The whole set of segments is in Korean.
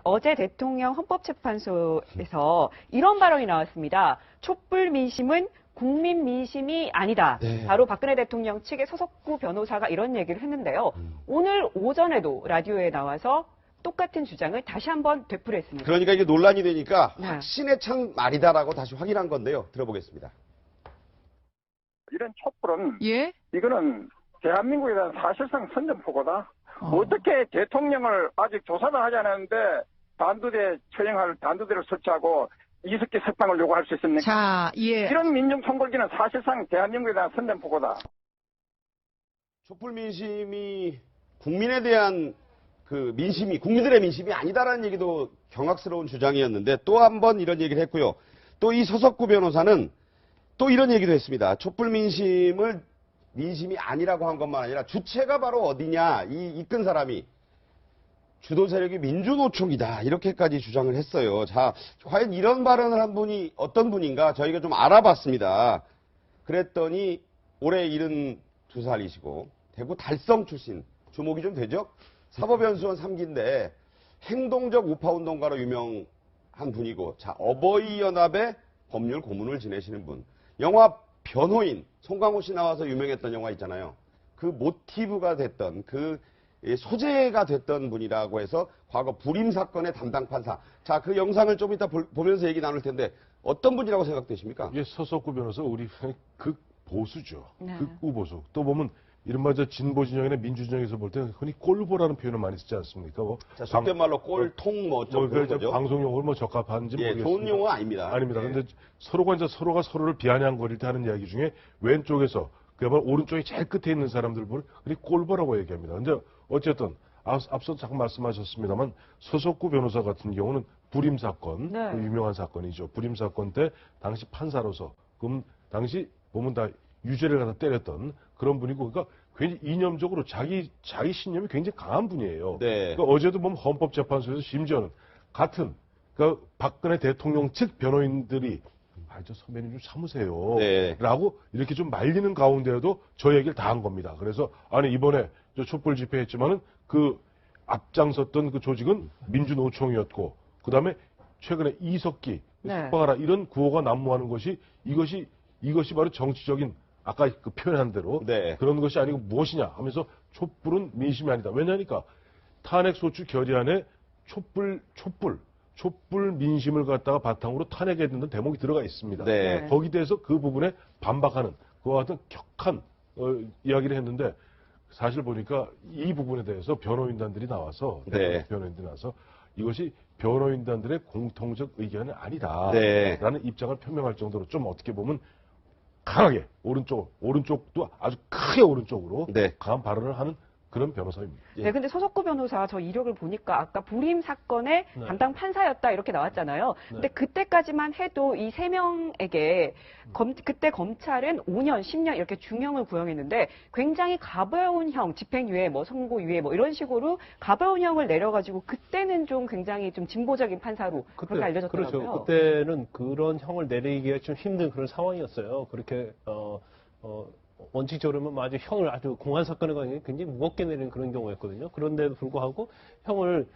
어제 대통령 헌법재판소에서 이런 발언이 나왔습니다. 촛불 민심은 국민 민심이 아니다. 네. 바로 박근혜 대통령 측의 서석구 변호사가 이런 얘기를 했는데요. 오늘 오전에도 라디오에 나와서 똑같은 주장을 다시 한번 되풀이했습니다. 그러니까 이게 논란이 되니까 네. 확신에 찬 말이다라고 다시 확인한 건데요. 들어보겠습니다. 이런 촛불은 예? 이거는 대한민국에 대한 사실상 선전포고다. 어떻게 대통령을 아직 조사도 하지 않았는데 단두대 처형할 단두대를 설치하고 이석기 석방을 요구할 수 있습니까? 자, 예. 이런 민중 총궐기는 사실상 대한민국에 대한 선전포고다. 촛불 민심이 국민에 대한 그 민심이 국민들의 민심이 아니다라는 얘기도 경악스러운 주장이었는데 또 한 번 이런 얘기를 했고요. 또 이 서석구 변호사는 또 이런 얘기도 했습니다. 촛불 민심을 민심이 아니라고 한 것만 아니라 주체가 바로 어디냐, 이 이끈 사람이 주도 세력이 민주노총이다 이렇게까지 주장을 했어요. 자, 과연 이런 발언을 한 분이 어떤 분인가 저희가 좀 알아봤습니다. 그랬더니 올해 72살이시고 대구 달성 출신, 주목이 좀 되죠? 사법연수원 3기인데 행동적 우파운동가로 유명한 분이고, 자, 어버이연합의 법률 고문을 지내시는 분. 영화 변호인, 송강호 씨 나와서 유명했던 영화 있잖아요. 그 모티브가 됐던, 그 소재가 됐던 분이라고 해서 과거 불임 사건의 담당 판사. 자, 그 영상을 좀 이따 보면서 얘기 나눌 텐데 어떤 분이라고 생각되십니까? 이게 서석구 변호사 우리 극보수죠. 네. 극우보수. 또 보면 이른바 저 진보 진영이나 민주 진영에서 볼 때는 흔히 꼴보라는 표현을 많이 쓰지 않습니까? 뭐 자, 속된 말로 꼴통 뭐 어쩌고 그런 그 거죠. 방송 용어를 뭐 적합한지 예, 모르겠습니다. 좋은 용어 아닙니다. 아닙니다. 예. 근데 서로가 서로를 비아냥거릴 때 하는 이야기 중에 왼쪽에서 그야말로 오른쪽이 제일 끝에 있는 사람들 보면 흔히 꼴보라고 얘기합니다. 근데 어쨌든 앞서 잠깐 말씀하셨습니다만 서석구 변호사 같은 경우는 불임 사건, 네. 그 유명한 사건이죠. 불임 사건 때 당시 판사로서 그럼 당시 보면 다 유죄를 갖다 때렸던 그런 분이고, 그러니까 굉장히 이념적으로 자기 신념이 굉장히 강한 분이에요. 네. 그러니까 어제도 보면 헌법재판소에서 심지어는 같은 그러니까 박근혜 대통령 측 변호인들이 저 선배님 좀 참으세요. 네. 라고 이렇게 좀 말리는 가운데에도 저 얘기를 다 한 겁니다. 그래서 아니 이번에 저 촛불 집회했지만은 그 앞장섰던 그 조직은 민주노총이었고, 그 다음에 최근에 이석기 네. 석방하라 이런 구호가 난무하는 것이 이것이 바로 정치적인 아까 그 표현한 대로 네. 그런 것이 아니고 무엇이냐 하면서 촛불은 민심이 아니다. 왜냐니까 탄핵소추 결의안에 촛불 민심을 갖다가 바탕으로 탄핵해야 된다는 대목이 들어가 있습니다. 네. 거기에 대해서 그 부분에 반박하는 그와 같은 격한 이야기를 했는데, 사실 보니까 이 부분에 대해서 변호인단들이 나와서 네. 변호인들이 나와서 이것이 변호인단들의 공통적 의견은 아니다라는 네. 입장을 표명할 정도로 좀 어떻게 보면 강하게 오른쪽도 아주 크게 오른쪽으로 네. 강한 발언을 하는 그런 변호사입니다. 예. 네, 근데 서석구 변호사 저 이력을 보니까 아까 불임 사건의 네. 담당 판사였다 이렇게 나왔잖아요. 근데 그때까지만 해도 이 세 명에게 그때 검찰은 5년, 10년 이렇게 중형을 구형했는데 굉장히 가벼운 형, 집행유예, 뭐 선고유예 뭐 이런 식으로 가벼운 형을 내려가지고 그때는 좀 굉장히 좀 진보적인 판사로 그렇게 알려졌더라고요. 그렇죠. 그때는 그런 형을 내리기가 좀 힘든 그런 상황이었어요. 그렇게 원칙적으로는 아주 형을 아주 공안 사건에 관해 굉장히 무겁게 내리는 그런 경우였거든요. 그런데도 불구하고 형을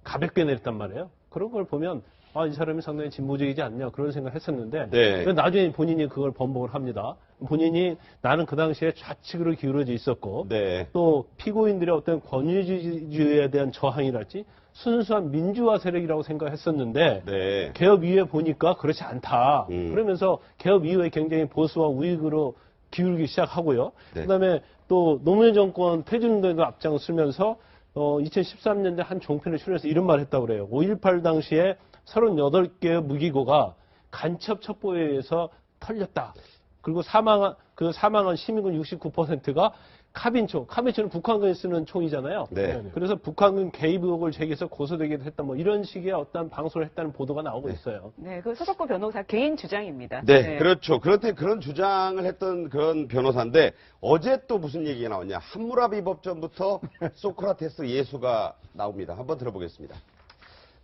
가볍게 내렸단 말이에요. 그런 걸 보면 이 사람이 상당히 진보적이지 않냐 그런 생각을 했었는데 네. 나중에 본인이 그걸 번복을 합니다. 본인이 나는 그 당시에 좌측으로 기울어져 있었고 네. 또 피고인들의 어떤 권위주의에 대한 저항이랄지 순수한 민주화 세력이라고 생각했었는데 네. 개업 이후에 보니까 그렇지 않다. 음. 그러면서 개업 이후에 굉장히 보수와 우익으로 기울기 시작하고요. 네. 그다음에 또 노무현 정권 퇴진운동에도 앞장서면서 2013년에 한 종편에 출연해서 이런 말을 했다고 그래요. 5.18 당시에 38개의 무기고가 간첩 첩보에 의해서 털렸다. 그리고 사망한 시민군 69%가 카빈총, 카빈총은 북한군이 쓰는 총이잖아요. 네. 그래서 북한군 개입 의혹을 제기해서 고소되기도 했다. 뭐 이런 식의 어떤 방송을 했다는 보도가 나오고 있어요. 네, 그 서석구 변호사 개인 주장입니다. 네, 그렇죠. 그런데 그런 주장을 했던 그런 변호사인데 어제 또 무슨 얘기가 나왔냐. 함무라비 법전부터 소크라테스 예수가 나옵니다. 한번 들어보겠습니다.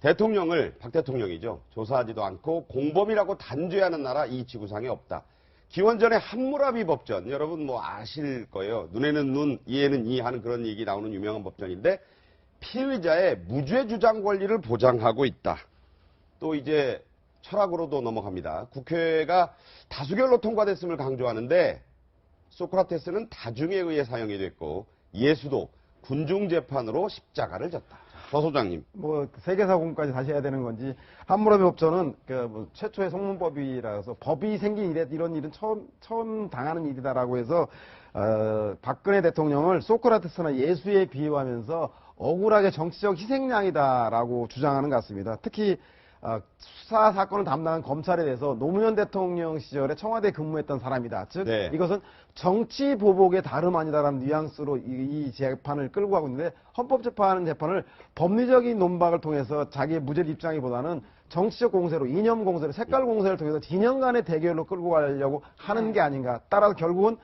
대통령을, 박 대통령이죠. 조사하지도 않고 공범이라고 단죄하는 나라 이 지구상에 없다. 기원전의 함무라비 법전, 여러분 뭐 아실 거예요. 눈에는 눈, 이에는 이 하는 그런 얘기 나오는 유명한 법전인데 피의자의 무죄 주장 권리를 보장하고 있다. 또 이제 철학으로도 넘어갑니다. 국회가 다수결로 통과됐음을 강조하는데 소크라테스는 다중에 의해 사형이 됐고 예수도 군중재판으로 십자가를 졌다. 서 소장님. 뭐 세계사공까지 다시 해야 되는 건지 함무라비 법전은 뭐 최초의 성문법이라서 법이 생긴 이래 이런 일은 처음 당하는 일이다라고 해서 박근혜 대통령을 소크라테스나 예수에 비유하면서 억울하게 정치적 희생양이다라고 주장하는 것 같습니다. 특히 수사 사건을 담당한 검찰에 대해서 노무현 대통령 시절에 청와대에 근무했던 사람이다. 즉 네. 이것은 정치 보복의 다름 아니다라는 뉘앙스로 이 재판을 끌고 가고 있는데 헌법재판은 재판을 법리적인 논박을 통해서 자기의 무죄 입장이보다는 정치적 공세로 이념 공세로 색깔 공세를 통해서 진영 간의 대결로 끌고 가려고 하는 게 아닌가. 따라서 결국은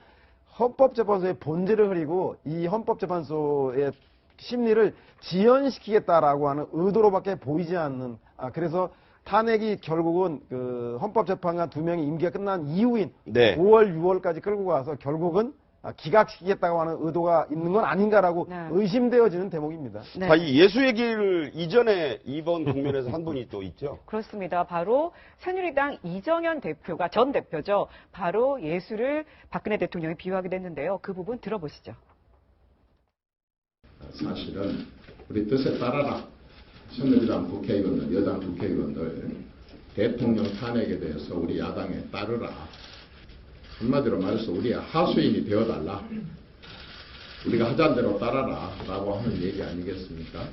헌법재판소의 본질을 흐리고 이 헌법재판소의 심리를 지연시키겠다라고 하는 의도로밖에 보이지 않는 그래서 탄핵이 결국은 그 헌법재판관 2명이 임기가 끝난 이후인 네. 5월, 6월까지 끌고 가서 결국은 기각시키겠다고 하는 의도가 있는 건 아닌가라고 네. 의심되어지는 대목입니다. 네. 자, 이 예수 얘기를 이전에 이번 국면에서 한 분이 또 있죠. 그렇습니다. 바로 새누리당 이정현 대표가 전 대표죠. 바로 예수를 박근혜 대통령이 비유하게 됐는데요. 그 부분 들어보시죠. 사실은 우리 뜻에 따라라. 새누리당 국회의원들, 여당 국회의원들 대통령 탄핵에 대해서 우리 야당에 따르라. 한마디로 말해서 우리의 하수인이 되어달라. 우리가 하자는 대로 따라라 라고 하는 얘기 아니겠습니까?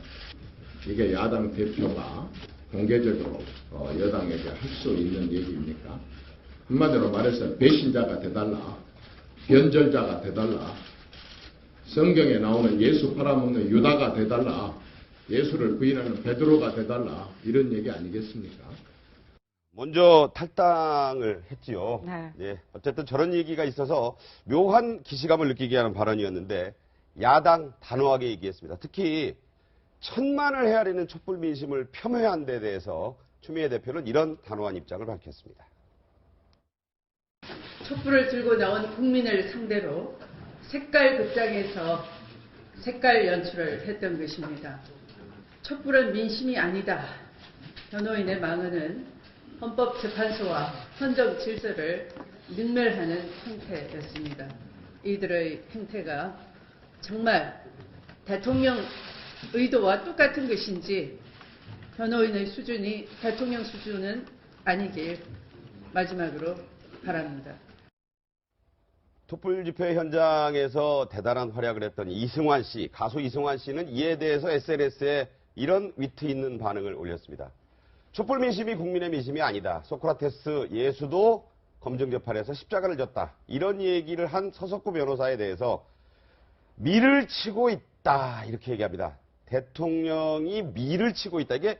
이게 야당 대표가 공개적으로 여당에게 할 수 있는 얘기입니까? 한마디로 말해서 배신자가 돼달라. 변절자가 돼달라. 성경에 나오는 예수 팔아먹는 유다가 돼달라. 예수를 부인하는 베드로가 돼달라. 이런 얘기 아니겠습니까? 먼저 탈당을 했지요. 네. 예, 어쨌든 저런 얘기가 있어서 묘한 기시감을 느끼게 하는 발언이었는데 야당 단호하게 얘기했습니다. 특히 천만을 헤아리는 촛불 민심을 폄훼한 데 대해서 추미애 대표는 이런 단호한 입장을 밝혔습니다. 촛불을 들고 나온 국민을 상대로 색깔 극장에서 색깔 연출을 했던 것입니다. 촛불은 민심이 아니다. 변호인의 망언은 헌법재판소와 헌정 질서를 능멸하는 행태였습니다. 이들의 행태가 정말 대통령 의도와 똑같은 것인지 변호인의 수준이 대통령 수준은 아니길 마지막으로 바랍니다. 촛불 집회 현장에서 대단한 활약을 했던 이승환 씨, 가수 이승환 씨는 이에 대해서 SNS에 이런 위트 있는 반응을 올렸습니다. 촛불 민심이 국민의 민심이 아니다. 소크라테스 예수도 검증재판에서 십자가를 졌다. 이런 얘기를 한 서석구 변호사에 대해서 미를 치고 있다. 이렇게 얘기합니다. 대통령이 미를 치고 있다. 이게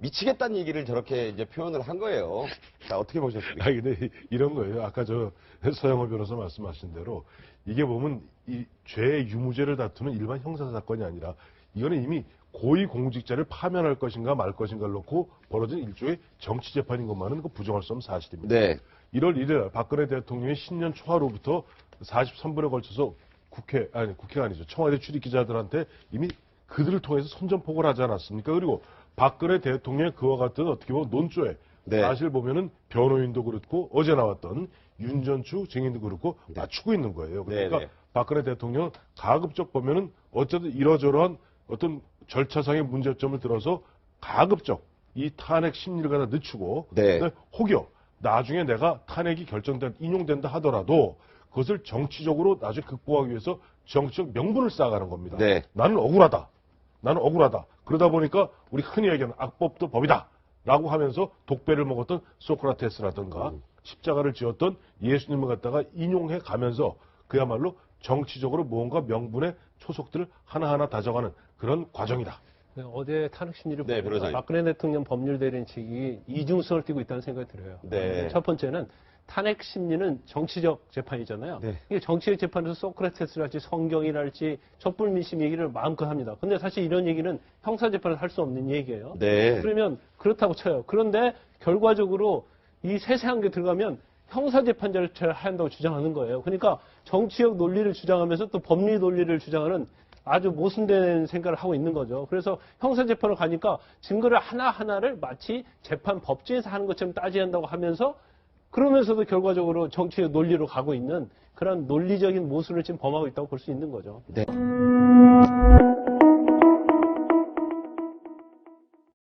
미치겠다는 얘기를 저렇게 이제 표현을 한 거예요. 자, 어떻게 보셨습니까? 근데 이런 거예요. 아까 서영호 변호사 말씀하신 대로 이게 보면 이 죄의 유무죄를 다투는 일반 형사사건이 아니라 이거는 이미 고위공직자를 파면할 것인가 말 것인가를 놓고 벌어진 일종의 정치재판인 것만은 그 부정할 수 없는 사실입니다. 네. 1월 1일 박근혜 대통령이 신년 초하루부터 43분에 걸쳐서 국회가 아니죠. 청와대 출입기자들한테 이미 그들을 통해서 선전포고를 하지 않았습니까? 그리고 박근혜 대통령의 그와 같은 어떻게 보면 논조에 네. 사실 보면은 변호인도 그렇고 어제 나왔던 윤전추 증인도 그렇고 맞추고 있는 거예요. 그러니까 네, 네. 박근혜 대통령은 가급적 보면은 어쨌든 이러저러한 어떤 절차상의 문제점을 들어서 가급적 이 탄핵 심리를 갖다 늦추고 네. 혹여 나중에 내가 탄핵이 인용된다 하더라도 그것을 정치적으로 나중에 극복하기 위해서 정치적 명분을 쌓아가는 겁니다. 네. 나는 억울하다. 그러다 보니까 우리 흔히 얘기하는 악법도 법이다. 라고 하면서 독배를 먹었던 소크라테스라든가 십자가를 지었던 예수님을 갖다가 인용해 가면서 그야말로 정치적으로 무언가 명분의 초석들을 하나하나 다져가는 그런 과정이다. 어제 탄핵 심리를 네, 보니까 변호사님. 박근혜 대통령 법률 대리인 측이 이중성을 띠고 있다는 생각이 들어요. 네. 첫 번째는 탄핵 심리는 정치적 재판이잖아요. 네. 이게 정치적 재판에서 소크라테스랄지 성경이랄지 촛불 민심 얘기를 마음껏 합니다. 근데 사실 이런 얘기는 형사 재판을 할 수 없는 얘기예요. 네. 그러면 그렇다고 쳐요. 그런데 결과적으로 이 세세한 게 들어가면 형사재판 절차를 한다고 주장하는 거예요. 그러니까 정치적 논리를 주장하면서 또 법리 논리를 주장하는 아주 모순된 생각을 하고 있는 거죠. 그래서 형사재판을 가니까 증거를 하나하나를 마치 재판 법정에서 하는 것처럼 따져야 한다고 하면서 그러면서도 결과적으로 정치의 논리로 가고 있는 그런 논리적인 모순을 지금 범하고 있다고 볼 수 있는 거죠. 네.